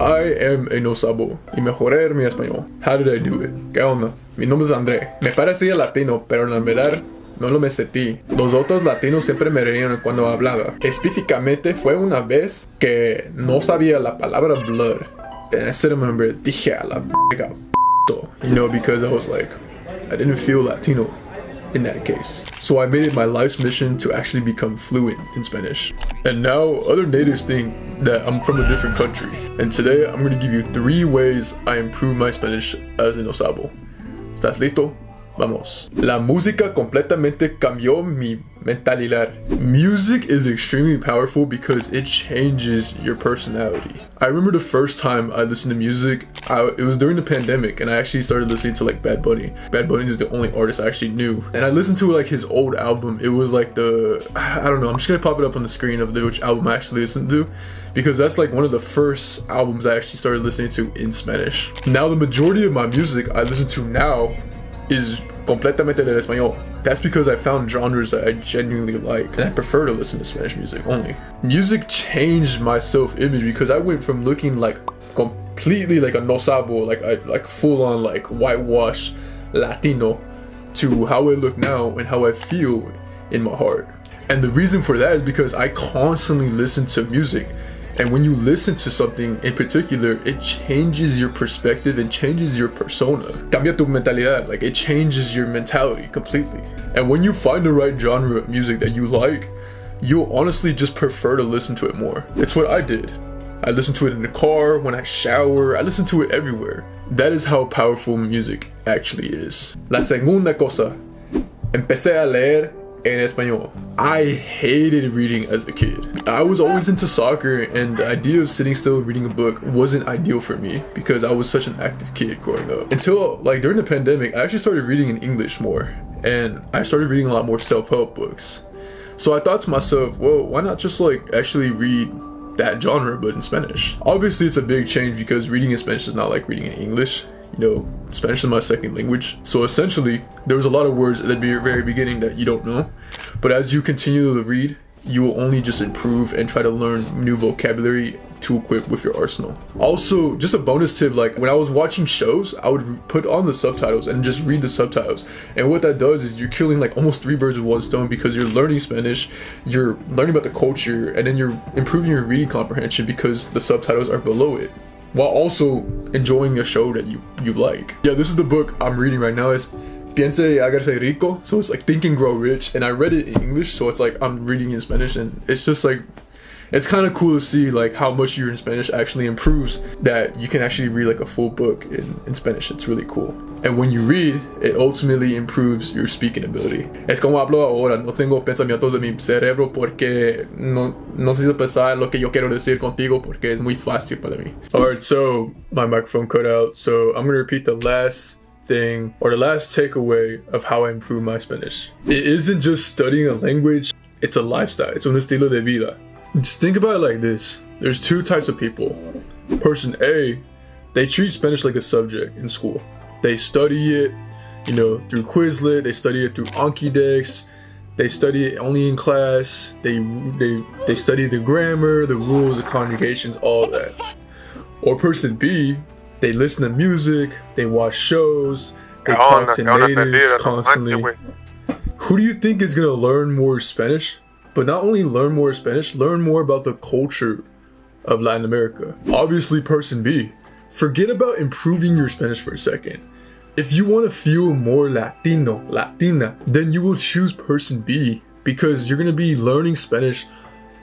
I am a No Sabo y mejoré mi español. How did I do it? ¿Qué onda? Mi nombre es André. Me parecía latino, pero en verdad no lo me sentí. Los otros latinos siempre me reían cuando hablaba. Específicamente fue una vez que no sabía la palabra blood. And I said, remember, dije a la verga, you know, because I was like, I didn't feel Latino in that case. So I made it my life's mission to actually become fluent in Spanish. And now other natives think that I'm from a different country. And today I'm going to give you 3 ways I improved my Spanish as a No Sabo. ¿Estás listo? Vamos. La música completamente cambió mi mentalidad. Music is extremely powerful because it changes your personality. I remember the first time I listened to music, it was during the pandemic, and I actually started listening to like Bad Bunny. Bad Bunny is the only artist I actually knew. And I listened to like his old album. It was like I don't know, I'm just gonna pop it up on the screen of which album I actually listened to, because that's like one of the first albums I actually started listening to in Spanish. Now the majority of my music I listen to now is completamente del español. That's because I found genres that I genuinely like, and I prefer to listen to Spanish music only. Music changed my self-image because I went from looking like completely like a no sabo, like full-on like whitewash Latino, to how I look now and how I feel in my heart. And the reason for that is because I constantly listen to music. And when you listen to something in particular, it changes your perspective and changes your persona. Cambia tu mentalidad, like it changes your mentality completely. And when you find the right genre of music that you like, you'll honestly just prefer to listen to it more. It's what I did. I listen to it in the car, when I shower, I listen to it everywhere. That is how powerful music actually is. La segunda cosa, empecé a leer en español. I hated reading as a kid. I was always into soccer, and the idea of sitting still reading a book wasn't ideal for me because I was such an active kid growing up. Until like during the pandemic, I actually started reading in English more, and I started reading a lot more self-help books. So I thought to myself, well, why not just like actually read that genre but in Spanish? Obviously it's a big change because reading in Spanish is not like reading in English. You know, Spanish is my second language. So essentially, there was a lot of words at the very beginning that you don't know. But as you continue to read, you will only just improve and try to learn new vocabulary to equip with your arsenal. Also, just a bonus tip, like when I was watching shows, I would put on the subtitles and just read the subtitles. And what that does is you're killing like almost 3 birds with 1 stone, because you're learning Spanish, you're learning about the culture, and then you're improving your reading comprehension because the subtitles are below it, while also enjoying a show that you like. Yeah, this is the book I'm reading right now. It's Piense y hágase rico. So it's like Think and Grow Rich, and I read it in English, so it's like I'm reading in Spanish, and it's just like, it's kind of cool to see like how much you're in Spanish actually improves, that you can actually read like a full book in Spanish. It's really cool. And when you read, it ultimately improves your speaking ability. Es como hablo ahora, no tengo pensamientos de mi cerebro porque no necesito pensar lo que yo quiero decir contigo porque es muy fácil para mí. Alright, so my microphone cut out, so I'm gonna repeat the last thing, or the last takeaway of how I improve my Spanish. It isn't just studying a language, it's a lifestyle. It's un estilo de vida. Just think about it like this. There's 2 types of people. Person A, they treat Spanish like a subject in school. They study it, you know, through Quizlet. They study it through Anki Decks. They study it only in class. They study the grammar, the rules, the conjugations, all that. Or person B, they listen to music, they watch shows, they talk to natives constantly. Who do you think is gonna learn more Spanish? But not only learn more Spanish, learn more about the culture of Latin America. Obviously, person B. Forget about improving your Spanish for a second. If you want to feel more Latino, Latina, then you will choose person B, because you're going to be learning Spanish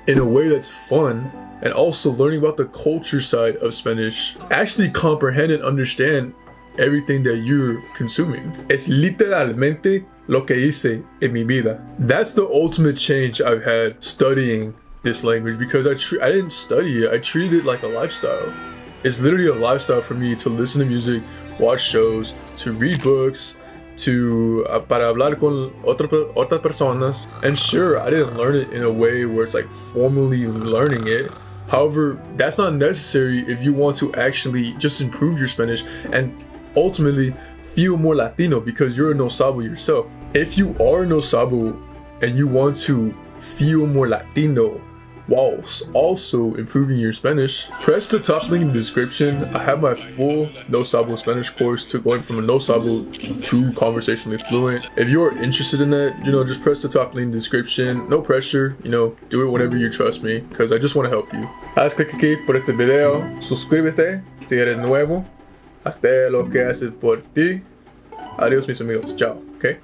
in a way that's fun, and also learning about the culture side of Spanish. Actually comprehend and understand everything that you're consuming. Es literalmente lo que hice en mi vida. That's the ultimate change I've had studying this language, because I didn't study it, I treated it like a lifestyle. It's literally a lifestyle for me to listen to music, watch shows, to read books, to para hablar con otras personas. And sure, I didn't learn it in a way where it's like formally learning it. However, that's not necessary if you want to actually just improve your Spanish and ultimately feel more Latino, because you're a No Sabo yourself. If you are No Sabo and you want to feel more Latino, whilst also improving your Spanish. Press the top link in the description. I have my full No Sabo Spanish course to going from a No Sabo to conversationally fluent. If you're interested in that, just press the top link in the description. No pressure, do it whenever you trust me, because I just want to help you. Haz clic aquí por este video, suscríbete si eres nuevo. Hasta lo que haces por ti. Adiós mis amigos, chao, okay?